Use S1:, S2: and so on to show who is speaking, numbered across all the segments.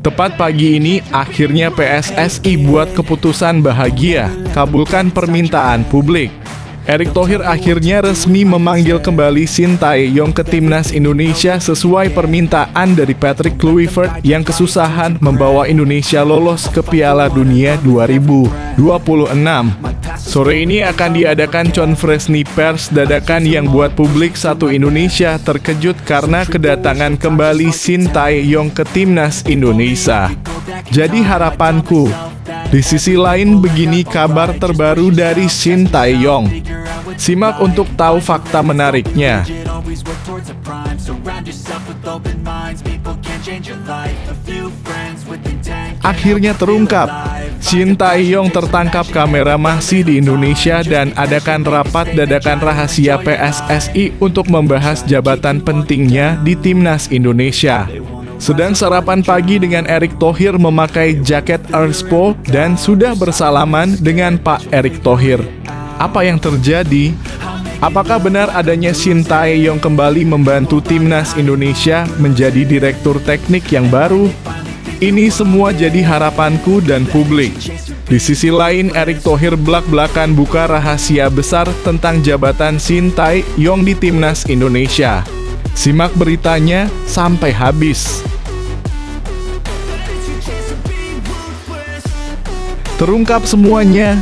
S1: Tepat pagi ini, akhirnya PSSI buat keputusan bahagia, kabulkan permintaan publik. Erick Thohir akhirnya resmi memanggil kembali Sintayong ke timnas Indonesia sesuai permintaan dari Patrick Kluivert yang kesusahan membawa Indonesia lolos ke Piala Dunia 2026. Sore ini akan diadakan konferensi pers dadakan yang buat publik satu Indonesia terkejut karena kedatangan kembali Sintayong ke timnas Indonesia. Jadi harapanku, di sisi lain begini kabar terbaru dari Sintayong. Simak untuk tahu fakta menariknya. Akhirnya terungkap, Sintayong tertangkap kamera masih di Indonesia dan adakan rapat dadakan rahasia PSSI untuk membahas jabatan pentingnya di timnas Indonesia. Sedang sarapan pagi dengan Erick Thohir memakai jaket Earthpo dan sudah bersalaman dengan Pak Erick Thohir. Apa yang terjadi? Apakah benar adanya Sintayong kembali membantu timnas Indonesia menjadi direktur teknik yang baru? Ini semua jadi harapanku dan publik. Di sisi lain, Erick Thohir belak-belakan buka rahasia besar tentang jabatan Sintayong di timnas Indonesia. Simak beritanya sampai habis. Terungkap semuanya.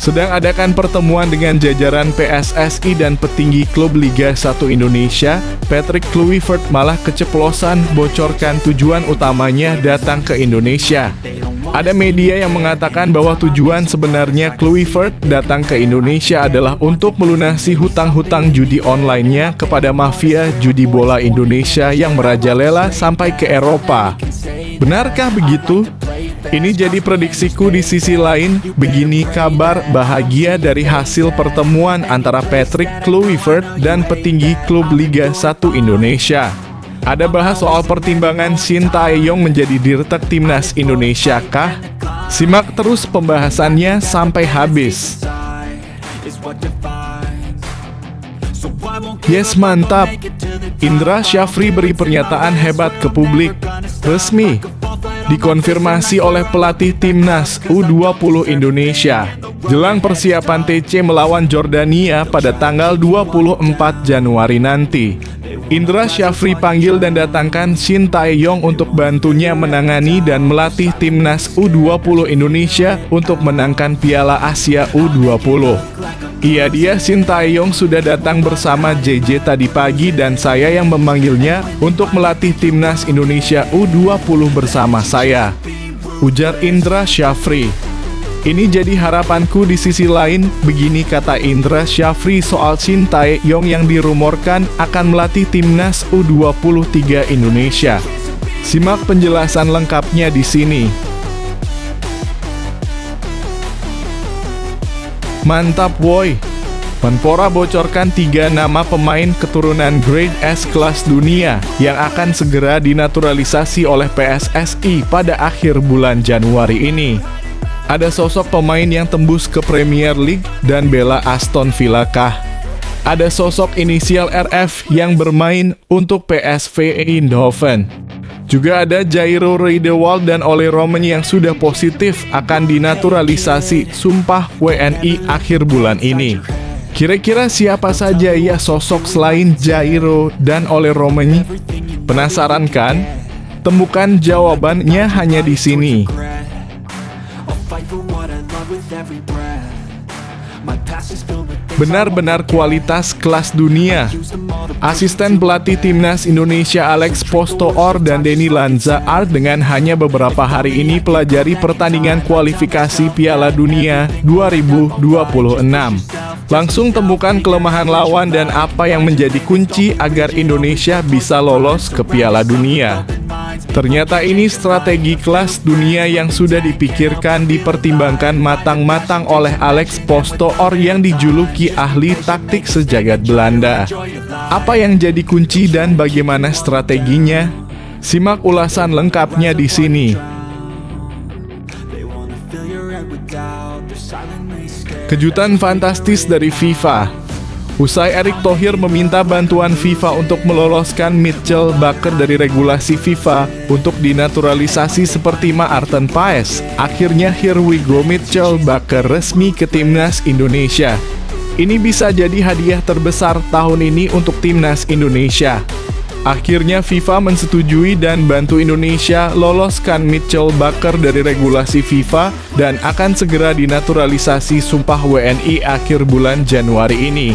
S1: Sedang adakan pertemuan dengan jajaran PSSI dan petinggi klub Liga 1 Indonesia, Patrick Kluivert malah keceplosan bocorkan tujuan utamanya datang ke Indonesia. Ada media yang mengatakan bahwa tujuan sebenarnya Kluivert datang ke Indonesia adalah untuk melunasi hutang-hutang judi online-nya kepada mafia judi bola Indonesia yang merajalela sampai ke Eropa. Benarkah begitu? Ini jadi prediksiku. Di sisi lain, begini kabar bahagia dari hasil pertemuan antara Patrick Kluivert dan petinggi klub Liga 1 Indonesia. Ada bahas soal pertimbangan Sintayong menjadi dirtek timnas Indonesia kah? Simak terus pembahasannya sampai habis. Yes, mantap. Indra Syafri beri pernyataan hebat ke publik. Resmi dikonfirmasi oleh pelatih timnas U20 Indonesia jelang persiapan TC melawan Jordania pada tanggal 24 Januari nanti. Indra Syafri panggil dan datangkan Sintayong untuk bantunya menangani dan melatih timnas U20 Indonesia untuk menangkan Piala Asia U20. Dia Sintayong sudah datang bersama JJ tadi pagi dan saya yang memanggilnya untuk melatih timnas Indonesia U20 bersama saya, ujar Indra Syafri. Ini jadi harapanku. Di sisi lain, begini kata Indra Syafri soal Sintayong yang dirumorkan akan melatih timnas U23 Indonesia. Simak penjelasan lengkapnya di sini. Mantap woi. Menpora bocorkan 3 nama pemain keturunan grade S kelas dunia yang akan segera dinaturalisasi oleh PSSI pada akhir bulan Januari ini. Ada sosok pemain yang tembus ke Premier League dan bela Aston Villa kah? Ada sosok inisial RF yang bermain untuk PSV Eindhoven. Juga ada Jairo Riedewald dan Ole Romen yang sudah positif akan dinaturalisasi sumpah WNI akhir bulan ini. Kira-kira siapa saja ya sosok selain Jairo dan Ole Romen? Penasaran kan? Temukan jawabannya hanya di sini. Benar-benar kualitas kelas dunia. Asisten pelatih timnas Indonesia Alex Postoor dan Denny Lanzaar dengan hanya beberapa hari ini pelajari pertandingan kualifikasi Piala Dunia 2026. Langsung temukan kelemahan lawan dan apa yang menjadi kunci agar Indonesia bisa lolos ke Piala Dunia. Ternyata ini strategi kelas dunia yang sudah dipikirkan, dipertimbangkan matang-matang oleh Alex Postoor yang dijuluki ahli taktik sejagat Belanda. Apa yang jadi kunci dan bagaimana strateginya? Simak ulasan lengkapnya di sini. Kejutan fantastis dari FIFA. Usai Erick Thohir meminta bantuan FIFA untuk meloloskan Mitchell Bakker dari regulasi FIFA untuk dinaturalisasi seperti Maarten Paes, akhirnya here we go, Mitchell Bakker resmi ke Timnas Indonesia. Ini bisa jadi hadiah terbesar tahun ini untuk Timnas Indonesia. Akhirnya FIFA mensetujui dan bantu Indonesia loloskan Mitchell Bakker dari regulasi FIFA dan akan segera dinaturalisasi sumpah WNI akhir bulan Januari ini.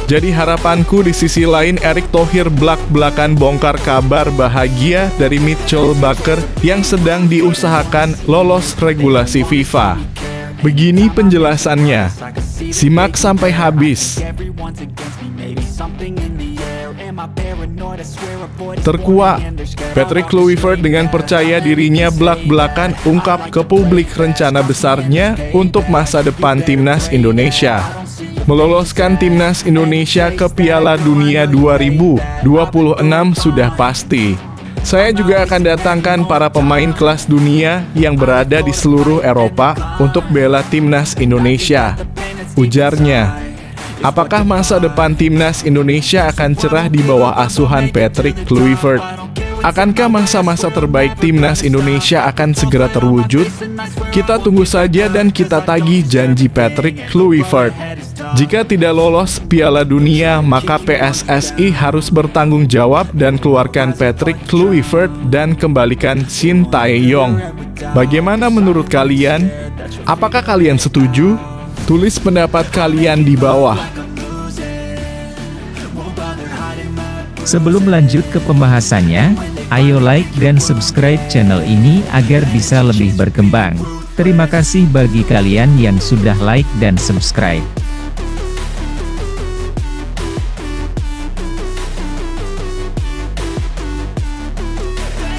S1: Jadi harapanku di sisi lain Erick Thohir blak-blakan bongkar kabar bahagia dari Mitchell Bakker yang sedang diusahakan lolos regulasi FIFA. Begini penjelasannya, simak sampai habis. Terkuak, Patrick Kluivert dengan percaya dirinya blak-blakan ungkap ke publik rencana besarnya untuk masa depan Timnas Indonesia. Meloloskan Timnas Indonesia ke Piala Dunia 2026 sudah pasti. Saya juga akan datangkan para pemain kelas dunia yang berada di seluruh Eropa untuk bela Timnas Indonesia, ujarnya. Apakah masa depan Timnas Indonesia akan cerah di bawah asuhan Patrick Kluivert? Akankah masa-masa terbaik Timnas Indonesia akan segera terwujud? Kita tunggu saja dan kita tagih janji Patrick Kluivert. Jika tidak lolos Piala Dunia, maka PSSI harus bertanggung jawab dan keluarkan Patrick Kluivert dan kembalikan Shin Tae-yong. Bagaimana menurut kalian? Apakah kalian setuju? Tulis pendapat kalian di bawah.
S2: Sebelum lanjut ke pembahasannya, ayo like dan subscribe channel ini agar bisa lebih berkembang. Terima kasih bagi kalian yang sudah like dan subscribe.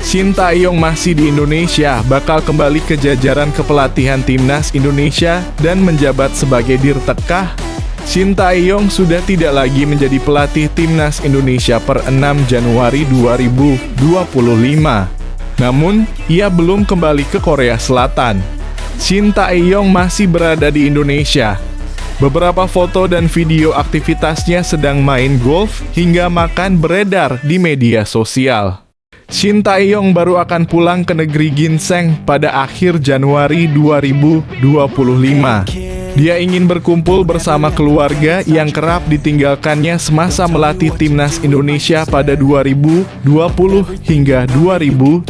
S1: Shin Tae-yong masih di Indonesia, bakal kembali ke jajaran kepelatihan Timnas Indonesia dan menjabat sebagai Dirtekah. Shin Tae-yong sudah tidak lagi menjadi pelatih Timnas Indonesia per 6 Januari 2025. Namun, ia belum kembali ke Korea Selatan. Shin Tae-yong masih berada di Indonesia. Beberapa foto dan video aktivitasnya sedang main golf hingga makan beredar di media sosial. Shin Tae-yong baru akan pulang ke negeri ginseng pada akhir Januari 2025. Dia ingin berkumpul bersama keluarga yang kerap ditinggalkannya semasa melatih Timnas Indonesia pada 2020 hingga 2025.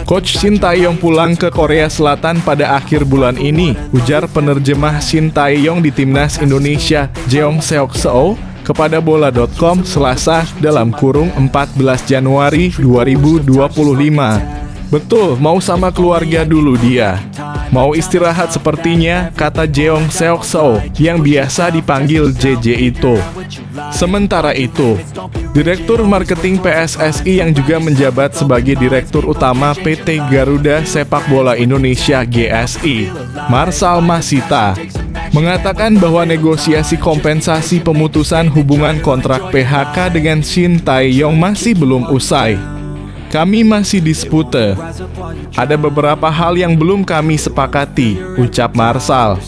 S1: Coach Shin Tae-yong pulang ke Korea Selatan pada akhir bulan ini, ujar penerjemah Shin Tae-yong di Timnas Indonesia, Jeong Seok-seo, kepada bola.com Selasa (14 Januari 2025. Betul, mau sama keluarga dulu dia. Mau istirahat sepertinya, kata Jeong Seok-seo yang biasa dipanggil JJ itu. Sementara itu, Direktur Marketing PSSI yang juga menjabat sebagai Direktur Utama PT Garuda Sepak Bola Indonesia GSI, Marsal Masita, mengatakan bahwa negosiasi kompensasi pemutusan hubungan kontrak PHK dengan Shin Tae-yong masih belum usai. Kami masih dispute. Ada beberapa hal yang belum kami sepakati, ucap Marsal.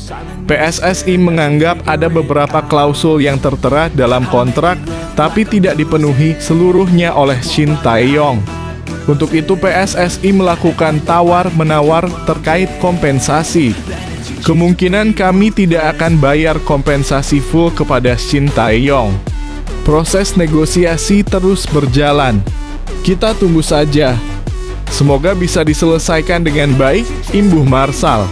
S1: PSSI menganggap ada beberapa klausul yang tertera dalam kontrak, tapi tidak dipenuhi seluruhnya oleh Shin Tae-yong. Untuk itu PSSI melakukan tawar-menawar terkait kompensasi. Kemungkinan kami tidak akan bayar kompensasi full kepada Shin Tae-yong. Proses negosiasi terus berjalan. Kita tunggu saja. Semoga bisa diselesaikan dengan baik, imbuh Marsal.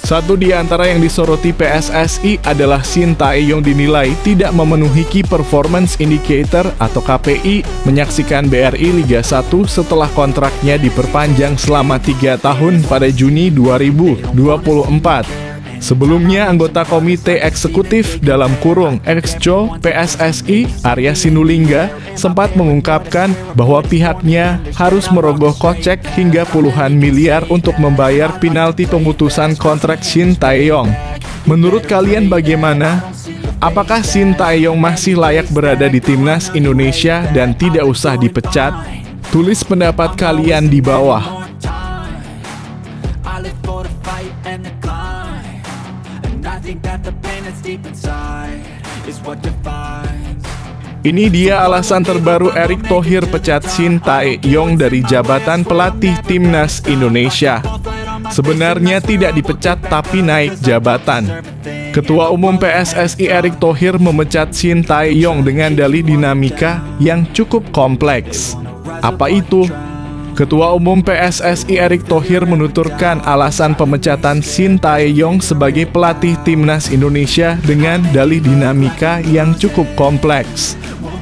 S1: Satu di antara yang disoroti PSSI adalah Shin Tae-yong dinilai tidak memenuhi Key Performance Indicator atau KPI menyaksikan BRI Liga 1 setelah kontraknya diperpanjang selama 3 tahun pada Juni 2024. Sebelumnya, anggota Komite Eksekutif (Exco) PSSI, Arya Sinulinga, sempat mengungkapkan bahwa pihaknya harus merogoh kocek hingga puluhan miliar untuk membayar penalti pemutusan kontrak Shin Tae-yong. Menurut kalian bagaimana? Apakah Shin Tae-yong masih layak berada di Timnas Indonesia dan tidak usah dipecat? Tulis pendapat kalian di bawah. I think that the pain that's deep inside Ini dia alasan terbaru Erick Thohir pecat Shin Tae-yong dari jabatan pelatih Timnas Indonesia. Sebenarnya tidak dipecat tapi naik jabatan. Ketua Umum PSSI Erick Thohir memecat Shin Tae-yong dengan dalih dinamika yang cukup kompleks. Apa itu? Ketua Umum PSSI Erick Thohir menuturkan alasan pemecatan Shin Tae-yong sebagai pelatih Timnas Indonesia dengan dalih dinamika yang cukup kompleks.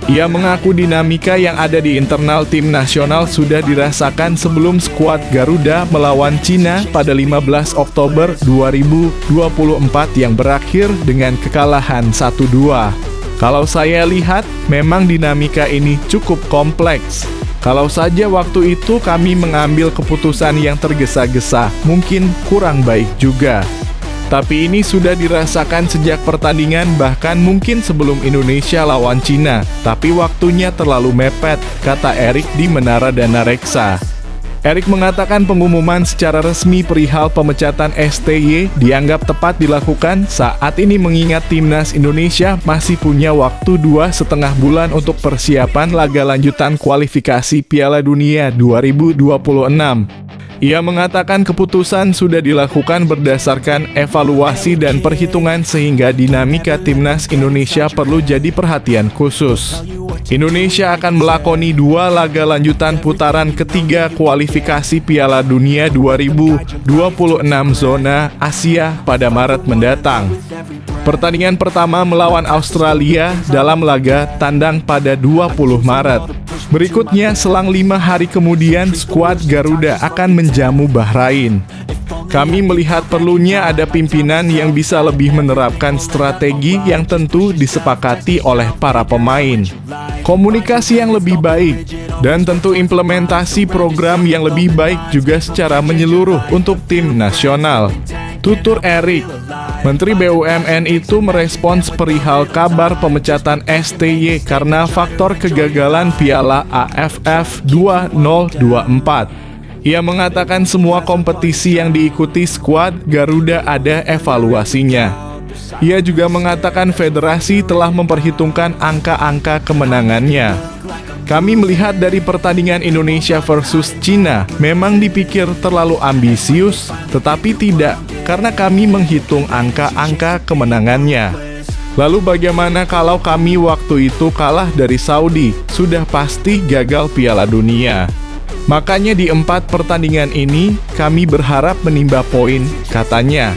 S1: Ia mengaku dinamika yang ada di internal tim nasional sudah dirasakan sebelum skuad Garuda melawan Cina pada 15 Oktober 2024 yang berakhir dengan kekalahan 1-2. Kalau saya lihat, memang dinamika ini cukup kompleks. Kalau saja waktu itu kami mengambil keputusan yang tergesa-gesa, mungkin kurang baik juga. Tapi ini sudah dirasakan sejak pertandingan, bahkan mungkin sebelum Indonesia lawan Cina. Tapi waktunya terlalu mepet, kata Erick di Menara Dana Reksa. Erick mengatakan pengumuman secara resmi perihal pemecatan STY dianggap tepat dilakukan saat ini mengingat Timnas Indonesia masih punya waktu 2,5 bulan untuk persiapan laga lanjutan kualifikasi Piala Dunia 2026. Ia mengatakan keputusan sudah dilakukan berdasarkan evaluasi dan perhitungan sehingga dinamika Timnas Indonesia perlu jadi perhatian khusus. Indonesia akan melakoni 2 laga lanjutan putaran ketiga kualifikasi Piala Dunia 2026 zona Asia pada Maret mendatang. Pertandingan pertama melawan Australia dalam laga tandang pada 20 Maret. Berikutnya, selang 5 hari kemudian, skuad Garuda akan menjamu Bahrain. Kami melihat perlunya ada pimpinan yang bisa lebih menerapkan strategi yang tentu disepakati oleh para pemain, komunikasi yang lebih baik, dan tentu implementasi program yang lebih baik juga secara menyeluruh untuk tim nasional, tutur Erick. Menteri BUMN itu merespons perihal kabar pemecatan STY karena faktor kegagalan Piala AFF 2024. Ia mengatakan semua kompetisi yang diikuti skuad Garuda ada evaluasinya. Ia juga mengatakan federasi telah memperhitungkan angka-angka kemenangannya. Kami melihat dari pertandingan Indonesia versus Cina, memang dipikir terlalu ambisius, tetapi tidak, karena kami menghitung angka-angka kemenangannya. Lalu bagaimana kalau kami waktu itu kalah dari Saudi? Sudah pasti gagal Piala Dunia. Makanya di 4 pertandingan ini, kami berharap menimba poin, katanya.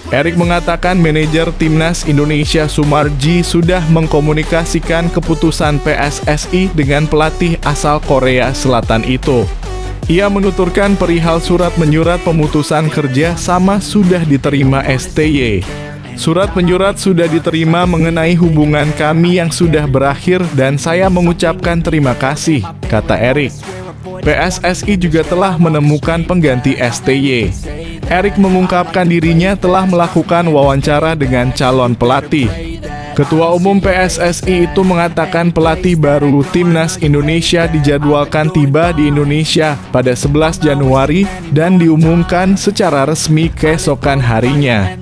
S1: Erick mengatakan manajer Timnas Indonesia Sumarji sudah mengkomunikasikan keputusan PSSI dengan pelatih asal Korea Selatan itu. Ia menuturkan perihal surat menyurat pemutusan kerja sama sudah diterima STY. Surat menyurat sudah diterima mengenai hubungan kami yang sudah berakhir dan saya mengucapkan terima kasih, kata Erick. PSSI juga telah menemukan pengganti STY. Erick mengungkapkan dirinya telah melakukan wawancara dengan calon pelatih. Ketua Umum PSSI itu mengatakan pelatih baru Timnas Indonesia dijadwalkan tiba di Indonesia pada 11 Januari dan diumumkan secara resmi keesokan harinya.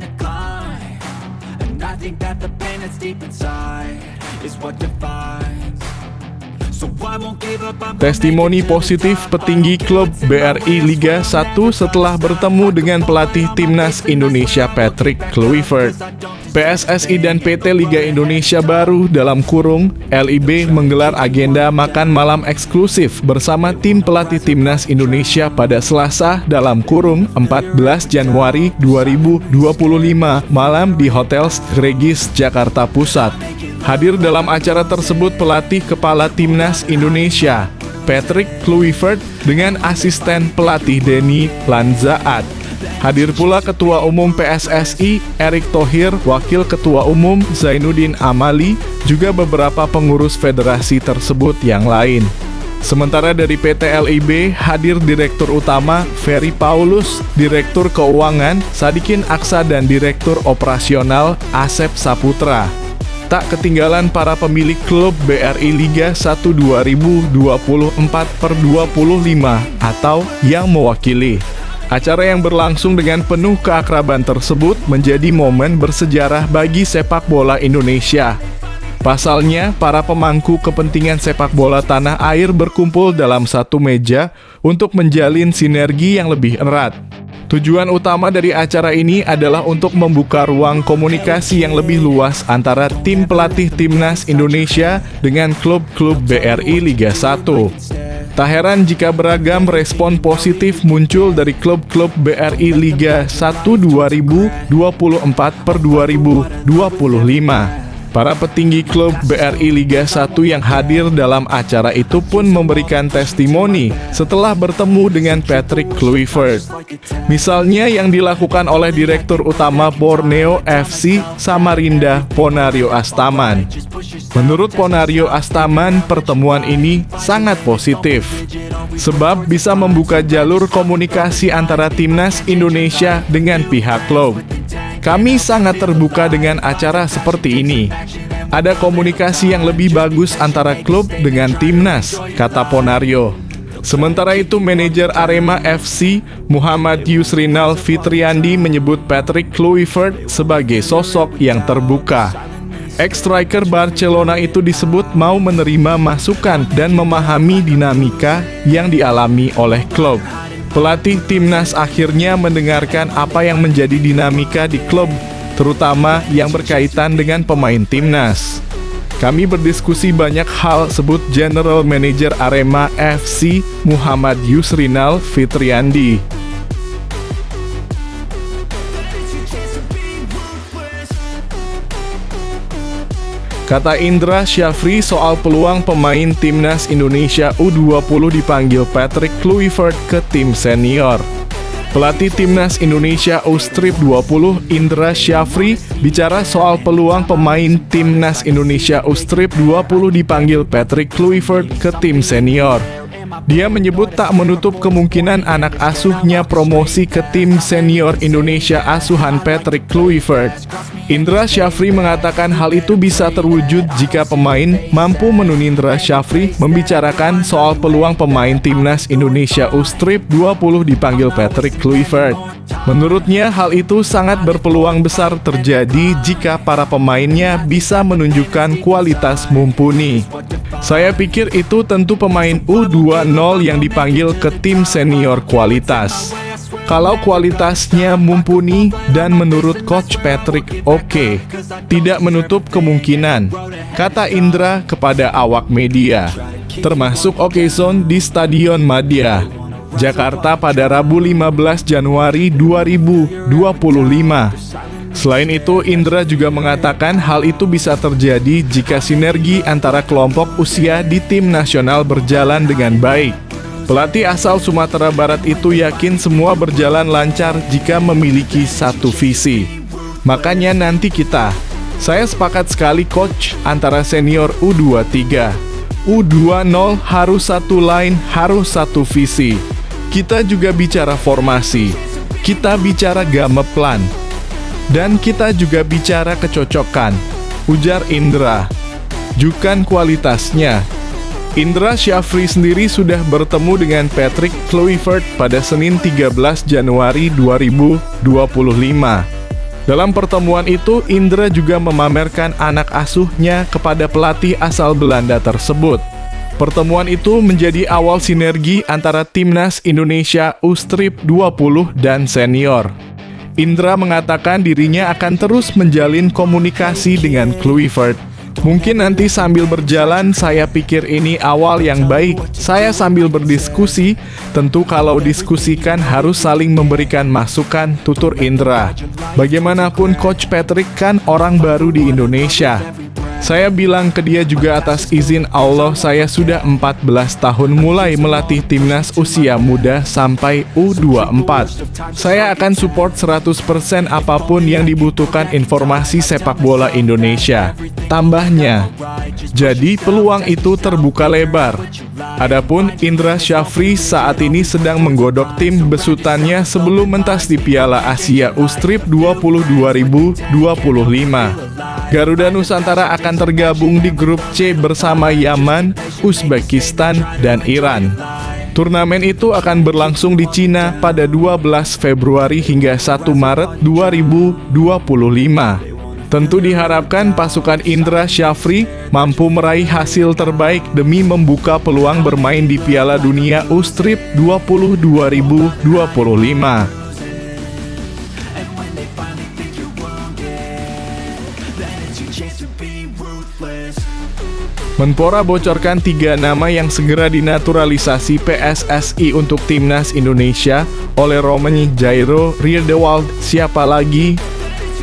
S1: Testimoni positif petinggi klub BRI Liga 1 setelah bertemu dengan pelatih Timnas Indonesia Patrick Kluivert. PSSI dan PT Liga Indonesia baru dalam kurung LIB menggelar agenda makan malam eksklusif bersama tim pelatih Timnas Indonesia pada Selasa dalam kurung 14 Januari 2025 malam di Hotel Regis Jakarta Pusat. Hadir dalam acara tersebut pelatih kepala Timnas Indonesia, Patrick Kluivert, dengan asisten pelatih Denny Lanzaat. Hadir pula Ketua Umum PSSI, Erick Thohir, Wakil Ketua Umum Zainuddin Amali, juga beberapa pengurus federasi tersebut yang lain. Sementara dari PT LIB hadir Direktur Utama Ferry Paulus, Direktur Keuangan Sadikin Aksa, dan Direktur Operasional Asep Saputra. Tak ketinggalan para pemilik klub BRI Liga 1 2024/25 atau yang mewakili. Acara yang berlangsung dengan penuh keakraban tersebut menjadi momen bersejarah bagi sepak bola Indonesia. Pasalnya, para pemangku kepentingan sepak bola tanah air berkumpul dalam satu meja untuk menjalin sinergi yang lebih erat. Tujuan utama dari acara ini adalah untuk membuka ruang komunikasi yang lebih luas antara tim pelatih Timnas Indonesia dengan klub-klub BRI Liga 1. Tak heran jika beragam respon positif muncul dari klub-klub BRI Liga 1 2024/2025. Para petinggi klub BRI Liga 1 yang hadir dalam acara itu pun memberikan testimoni setelah bertemu dengan Patrick Kluivert. Misalnya yang dilakukan oleh Direktur Utama Borneo FC Samarinda, Ponario Astaman. Menurut Ponario Astaman, pertemuan ini sangat positif, sebab bisa membuka jalur komunikasi antara Timnas Indonesia dengan pihak klub. Kami sangat terbuka dengan acara seperti ini. Ada komunikasi yang lebih bagus antara klub dengan Timnas, kata Ponario. Sementara itu, manajer Arema FC, Muhammad Yusrinal Fitriandi menyebut Patrick Kluivert sebagai sosok yang terbuka. Ex-striker Barcelona itu disebut mau menerima masukan dan memahami dinamika yang dialami oleh klub. Pelatih Timnas akhirnya mendengarkan apa yang menjadi dinamika di klub, terutama yang berkaitan dengan pemain Timnas. Kami berdiskusi banyak hal, sebut General Manager Arema FC Muhammad Yusrinal Fitriandi. Kata Indra Syafri soal peluang pemain Timnas Indonesia U20 dipanggil Patrick Kluivert ke tim senior. Pelatih Timnas Indonesia U-Strip 20 Indra Syafri bicara soal peluang pemain Timnas Indonesia U-Strip 20 dipanggil Patrick Kluivert ke tim senior. Dia menyebut tak menutup kemungkinan anak asuhnya promosi ke tim senior Indonesia asuhan Patrick Kluivert. Indra Syafri mengatakan hal itu bisa terwujud jika pemain mampu menunindra Syafri membicarakan soal peluang pemain Timnas Indonesia U-Strip 20 dipanggil Patrick Kluivert. Menurutnya hal itu sangat berpeluang besar terjadi jika para pemainnya bisa menunjukkan kualitas mumpuni. Saya pikir itu tentu pemain U20 yang dipanggil ke tim senior kualitas. Kalau kualitasnya mumpuni dan menurut Coach Patrick oke, tidak menutup kemungkinan, kata Indra kepada awak media, termasuk Okezone di Stadion Madia, Jakarta pada Rabu 15 Januari 2025. Selain itu, Indra juga mengatakan hal itu bisa terjadi jika sinergi antara kelompok usia di tim nasional berjalan dengan baik. Pelatih asal Sumatera Barat itu yakin semua berjalan lancar jika memiliki satu visi. Makanya nanti saya sepakat sekali coach antara senior U23, U20 harus satu line, harus satu visi. Kita juga bicara formasi, kita bicara game plan, dan kita juga bicara kecocokan, ujar Indra. Jukan kualitasnya. Indra Syafri sendiri sudah bertemu dengan Patrick Kluivert pada Senin 13 Januari 2025. Dalam pertemuan itu, Indra juga memamerkan anak asuhnya kepada pelatih asal Belanda tersebut. Pertemuan itu menjadi awal sinergi antara Timnas Indonesia U-Strip 20 dan senior. Indra mengatakan dirinya akan terus menjalin komunikasi dengan Kluivert. Mungkin nanti sambil berjalan, saya pikir ini awal yang baik. Saya sambil berdiskusi, tentu kalau diskusikan harus saling memberikan masukan, tutur Indra. Bagaimanapun Coach Patrick kan orang baru di Indonesia. Saya bilang ke dia juga atas izin Allah saya sudah 14 tahun mulai melatih timnas usia muda sampai U24. Saya akan support 100% apapun yang dibutuhkan informasi sepak bola Indonesia. Tambahnya, jadi peluang itu terbuka lebar. Adapun Indra Syafri saat ini sedang menggodok tim besutannya sebelum mentas di Piala Asia U-Strip 20 2025. Garuda Nusantara akan tergabung di grup C bersama Yaman, Uzbekistan, dan Iran. Turnamen itu akan berlangsung di Cina pada 12 Februari hingga 1 Maret 2025. Tentu diharapkan pasukan Indra Syafri mampu meraih hasil terbaik demi membuka peluang bermain di Piala Dunia U-Strip 20 2025. Menpora bocorkan 3 nama yang segera dinaturalisasi PSSI untuk Timnas Indonesia oleh Romany Jairo Riedewald. Siapa lagi?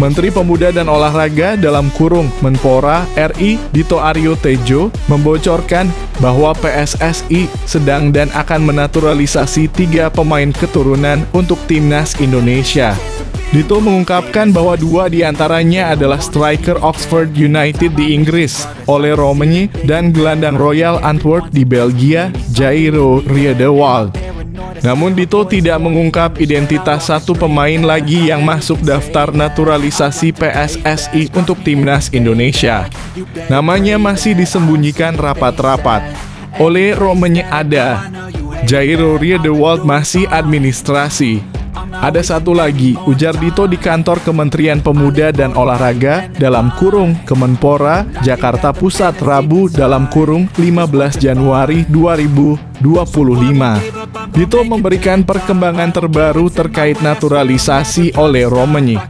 S1: Menteri Pemuda dan Olahraga dalam kurung Menpora RI Dito Aryo Tejo membocorkan bahwa PSSI sedang dan akan menaturalisasi 3 pemain keturunan untuk Timnas Indonesia. Dito mengungkapkan bahwa 2 diantaranya adalah striker Oxford United di Inggris, Ole Romany, dan gelandang Royal Antwerp di Belgia, Jairo Riedewald. Namun Dito tidak mengungkap identitas satu pemain lagi yang masuk daftar naturalisasi PSSI untuk Timnas Indonesia. Namanya masih disembunyikan rapat-rapat. Ole Romany ada, Jairo Riedewald masih administrasi. Ada satu lagi, ujar Dito di kantor Kementerian Pemuda dan Olahraga dalam kurung Kemenpora, Jakarta Pusat, Rabu dalam kurung 15 Januari 2025. Dito memberikan perkembangan terbaru terkait naturalisasi oleh Romany.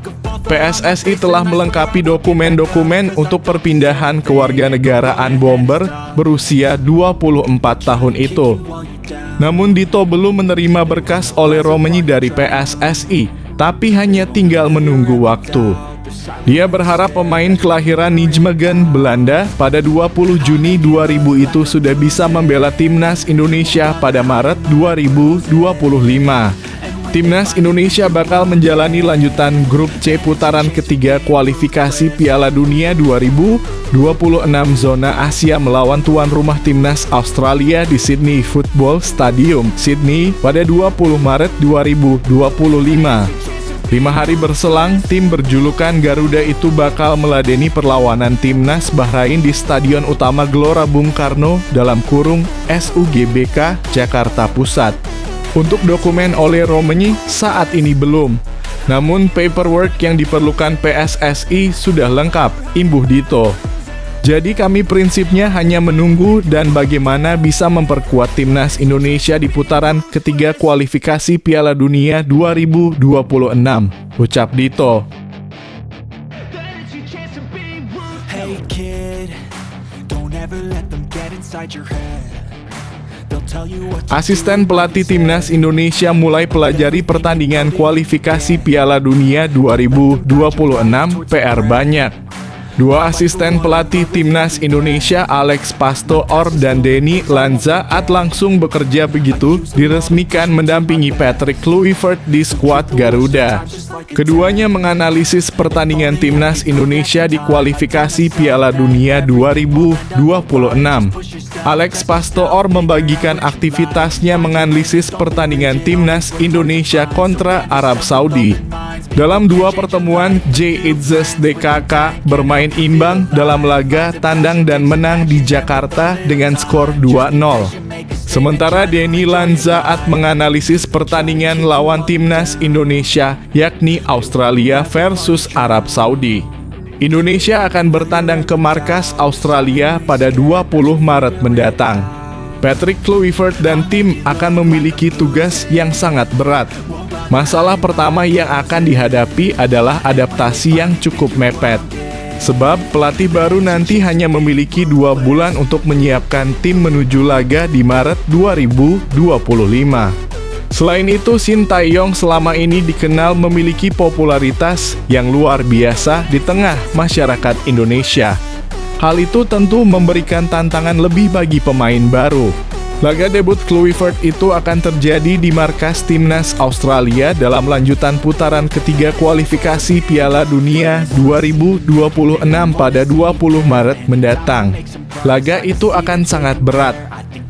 S1: PSSI telah melengkapi dokumen-dokumen untuk perpindahan kewarganegaraan bomber berusia 24 tahun itu. Namun Dito belum menerima berkas oleh Romany dari PSSI, tapi hanya tinggal menunggu waktu. Dia berharap pemain kelahiran Nijmegen, Belanda pada 20 Juni 2000 itu sudah bisa membela Timnas Indonesia pada Maret 2025. Timnas Indonesia bakal menjalani lanjutan grup C putaran ketiga kualifikasi Piala Dunia 2026 zona Asia melawan tuan rumah Timnas Australia di Sydney Football Stadium, Sydney pada 20 Maret 2025. 5 hari berselang, tim berjulukan Garuda itu bakal meladeni perlawanan Timnas Bahrain di Stadion Utama Gelora Bung Karno dalam kurung SUGBK Jakarta Pusat. Untuk dokumen oleh Romany saat ini belum. Namun paperwork yang diperlukan PSSI sudah lengkap, imbuh Dito. Jadi kami prinsipnya hanya menunggu dan bagaimana bisa memperkuat Timnas Indonesia di putaran ketiga kualifikasi Piala Dunia 2026, ucap Dito.
S3: Hey kid, don't ever let them get inside your head.
S1: Asisten pelatih Timnas Indonesia mulai pelajari pertandingan kualifikasi Piala Dunia 2026, PR banyak. 2 asisten pelatih Timnas Indonesia Alex Pastoor dan Denny Lanzaat langsung bekerja begitu diresmikan mendampingi Patrick Kluivert di skuad Garuda. Keduanya menganalisis pertandingan Timnas Indonesia di kualifikasi Piala Dunia 2026. Alex Pastoor membagikan aktivitasnya menganalisis pertandingan Timnas Indonesia kontra Arab Saudi. Dalam 2 pertemuan, J. Itzes DKK bermain imbang dalam laga tandang dan menang di Jakarta dengan skor 2-0. Sementara Denny Lanzaat menganalisis pertandingan lawan Timnas Indonesia, yakni Australia versus Arab Saudi. Indonesia akan bertandang ke markas Australia pada 20 Maret mendatang. Patrick Kluivert dan tim akan memiliki tugas yang sangat berat. Masalah pertama yang akan dihadapi adalah adaptasi yang cukup mepet. Sebab pelatih baru nanti hanya memiliki 2 bulan untuk menyiapkan tim menuju laga di Maret 2025. Selain itu, Shin Tae-yong selama ini dikenal memiliki popularitas yang luar biasa di tengah masyarakat Indonesia. Hal itu tentu memberikan tantangan lebih bagi pemain baru. Laga debut Kluivert itu akan terjadi di markas Timnas Australia dalam lanjutan putaran ketiga kualifikasi Piala Dunia 2026 pada 20 Maret mendatang. Laga itu akan sangat berat.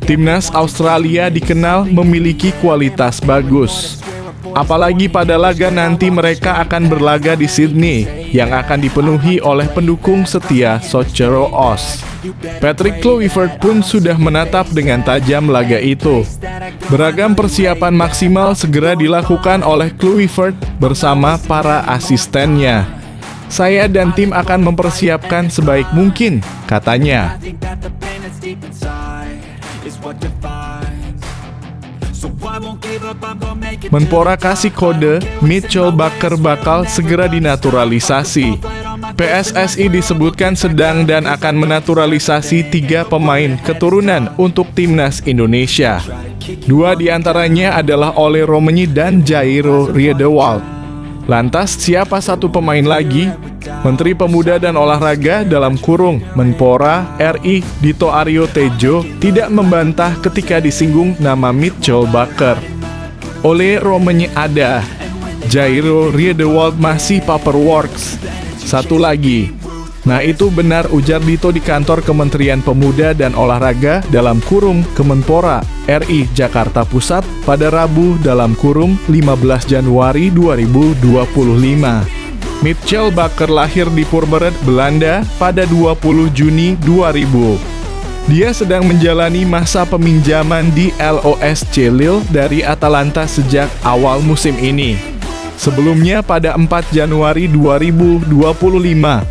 S1: Timnas Australia dikenal memiliki kualitas bagus. Apalagi pada laga nanti mereka akan berlaga di Sydney yang akan dipenuhi oleh pendukung setia Socceroos. Patrick Kluivert pun sudah menatap dengan tajam laga itu. Beragam persiapan maksimal segera dilakukan oleh Kluivert bersama para asistennya. Saya dan tim akan mempersiapkan sebaik mungkin, katanya.
S3: I think that the pain that's deep inside is what defines. So I won't give up, I'm gonna make it.
S1: Menpora kasih kode, Mitchell Bakker bakal segera dinaturalisasi. PSSI disebutkan sedang dan akan menaturalisasi 3 pemain keturunan untuk timnas Indonesia. 2 diantaranya adalah Ole Romenyi dan Jairo Riedewald. Lantas siapa satu pemain lagi? Menteri Pemuda dan Olahraga dalam kurung Menpora RI Dito Aryo Tejo tidak membantah ketika disinggung nama Mitchell Bakker. Ole Romenyi ada, Jairo Riedewald masih paperworks. Satu lagi. Nah itu benar, ujar Dito di kantor Kementerian Pemuda dan Olahraga dalam kurung Kemenpora RI Jakarta Pusat pada Rabu dalam kurung 15 Januari 2025. Mitchell Bakker lahir di Purmerend, Belanda pada 20 Juni 2000. Dia sedang menjalani masa peminjaman di LOSC Lille dari Atalanta sejak awal musim ini. Sebelumnya pada 4 Januari 2025,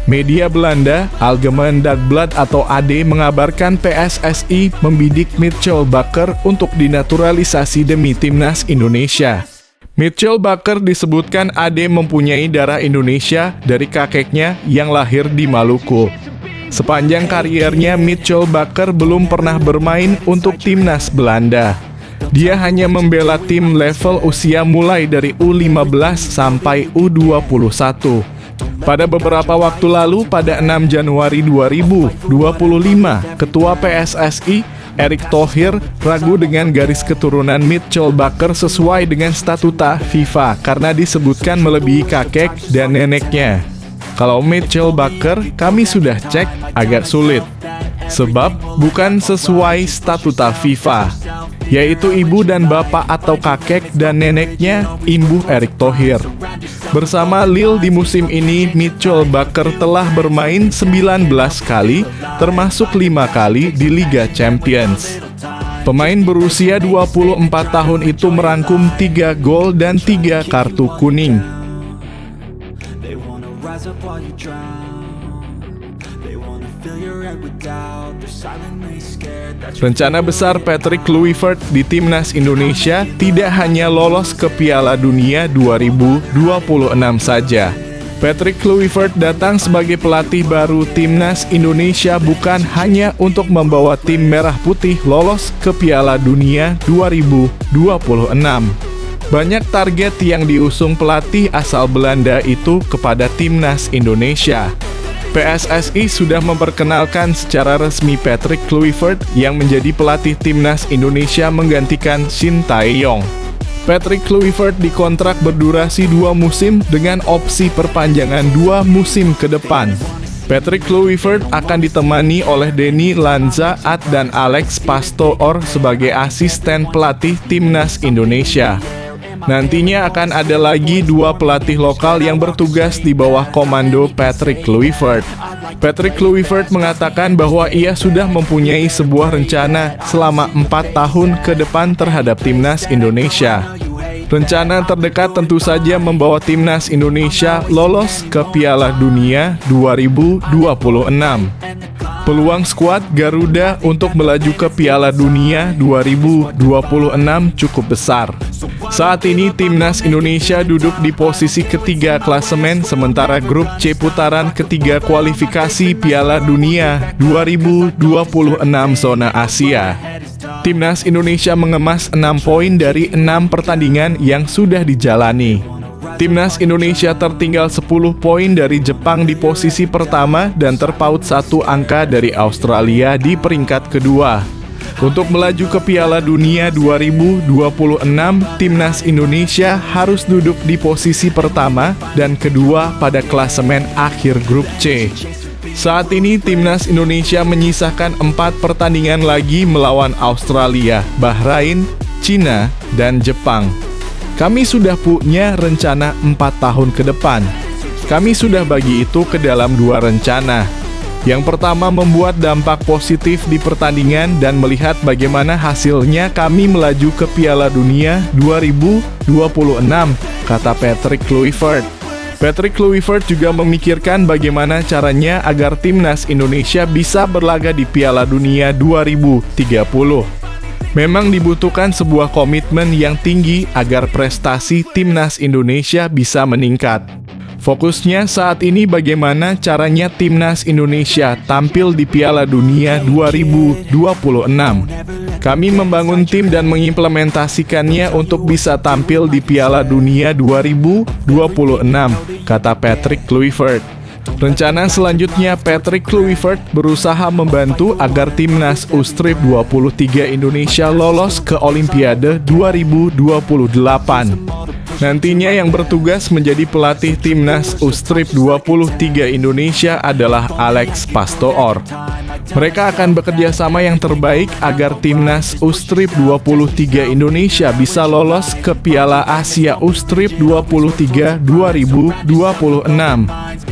S1: media Belanda Algemeen Dagblad atau AD mengabarkan PSSI membidik Mitchell Bakker untuk dinaturalisasi demi timnas Indonesia. Mitchell Bakker disebutkan AD mempunyai darah Indonesia dari kakeknya yang lahir di Maluku. Sepanjang kariernya, Mitchell Bakker belum pernah bermain untuk timnas Belanda. Dia hanya membela tim level usia mulai dari U15 sampai U21. Pada beberapa waktu lalu, pada 6 Januari 2025, Ketua PSSI, Erick Thohir, ragu dengan garis keturunan Mitchell Bakker sesuai dengan statuta FIFA karena disebutkan melebihi kakek dan neneknya. Kalau Mitchell Bakker, kami sudah cek, agak sulit. Sebab bukan sesuai statuta FIFA, yaitu ibu dan bapak atau kakek dan neneknya, imbuh Erick Thohir. Bersama Lille di musim ini, Mitchell Bakker telah bermain 19 kali, termasuk 5 kali di Liga Champions. Pemain berusia 24 tahun itu merangkum 3 gol dan 3 kartu kuning.
S3: They wanna rise up while you drown. They wanna fill your head with doubt. They're silently scared that you're
S1: Rencana besar Patrick Kluivert di timnas Indonesia tidak hanya lolos ke Piala Dunia 2026 saja. Patrick Kluivert datang sebagai pelatih baru timnas Indonesia bukan hanya untuk membawa tim merah putih lolos ke Piala Dunia 2026. Banyak target yang diusung pelatih asal Belanda itu kepada timnas Indonesia. PSSI sudah memperkenalkan secara resmi Patrick Kluivert yang menjadi pelatih timnas Indonesia menggantikan Shin Tae-yong. Patrick Kluivert dikontrak berdurasi 2 musim dengan opsi perpanjangan 2 musim ke depan. Patrick Kluivert akan ditemani oleh Denny Lanzaat dan Alex Pastoor sebagai asisten pelatih timnas Indonesia. Nantinya akan ada lagi 2 pelatih lokal yang bertugas di bawah komando Patrick Kluivert. Patrick Kluivert mengatakan bahwa ia sudah mempunyai sebuah rencana selama 4 tahun ke depan terhadap timnas Indonesia. Rencana terdekat tentu saja membawa timnas Indonesia lolos ke Piala Dunia 2026. Peluang skuad Garuda untuk melaju ke Piala Dunia 2026 cukup besar. Saat ini timnas Indonesia duduk di posisi ketiga klasemen, sementara grup C putaran ketiga kualifikasi Piala Dunia 2026 zona Asia. Timnas Indonesia mengemas 6 poin dari 6 pertandingan yang sudah dijalani. Timnas Indonesia tertinggal 10 poin dari Jepang di posisi pertama dan terpaut 1 angka dari Australia di peringkat kedua. Untuk melaju ke Piala Dunia 2026, timnas Indonesia harus duduk di posisi pertama dan kedua pada klasemen akhir grup C. Saat ini timnas Indonesia menyisakan 4 pertandingan lagi melawan Australia, Bahrain, Cina, dan Jepang. Kami sudah punya rencana 4 tahun ke depan. Kami sudah bagi itu ke dalam 2 rencana. Yang pertama, membuat dampak positif di pertandingan dan melihat bagaimana hasilnya kami melaju ke Piala Dunia 2026, kata Patrick Kluivert. Patrick Kluivert juga memikirkan bagaimana caranya agar timnas Indonesia bisa berlaga di Piala Dunia 2030. Memang dibutuhkan sebuah komitmen yang tinggi agar prestasi timnas Indonesia bisa meningkat. Fokusnya saat ini bagaimana caranya timnas Indonesia tampil di Piala Dunia 2026. Kami membangun tim dan mengimplementasikannya untuk bisa tampil di Piala Dunia 2026, kata Patrick Kluivert. Rencana selanjutnya Patrick Kluivert berusaha membantu agar timnas U-23 Indonesia lolos ke Olimpiade 2028. Nantinya yang bertugas menjadi pelatih timnas U-23 Indonesia adalah Alex Pastoor. Mereka akan bekerja sama yang terbaik agar timnas U-23 Indonesia bisa lolos ke Piala Asia U-23 2026.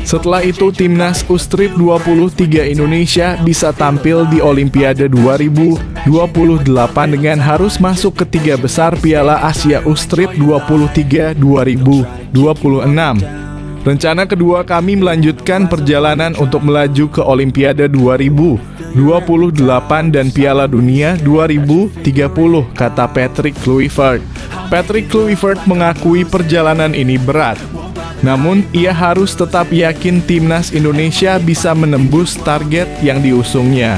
S1: Setelah itu timnas U-23 Indonesia bisa tampil di Olimpiade 2028 dengan harus masuk ke 3 besar Piala Asia U-23 2026. Rencana kedua kami melanjutkan perjalanan untuk melaju ke Olimpiade 2028 dan Piala Dunia 2030, kata Patrick Kluivert. Patrick Kluivert mengakui perjalanan ini berat. Namun, ia harus tetap yakin timnas Indonesia bisa menembus target yang diusungnya.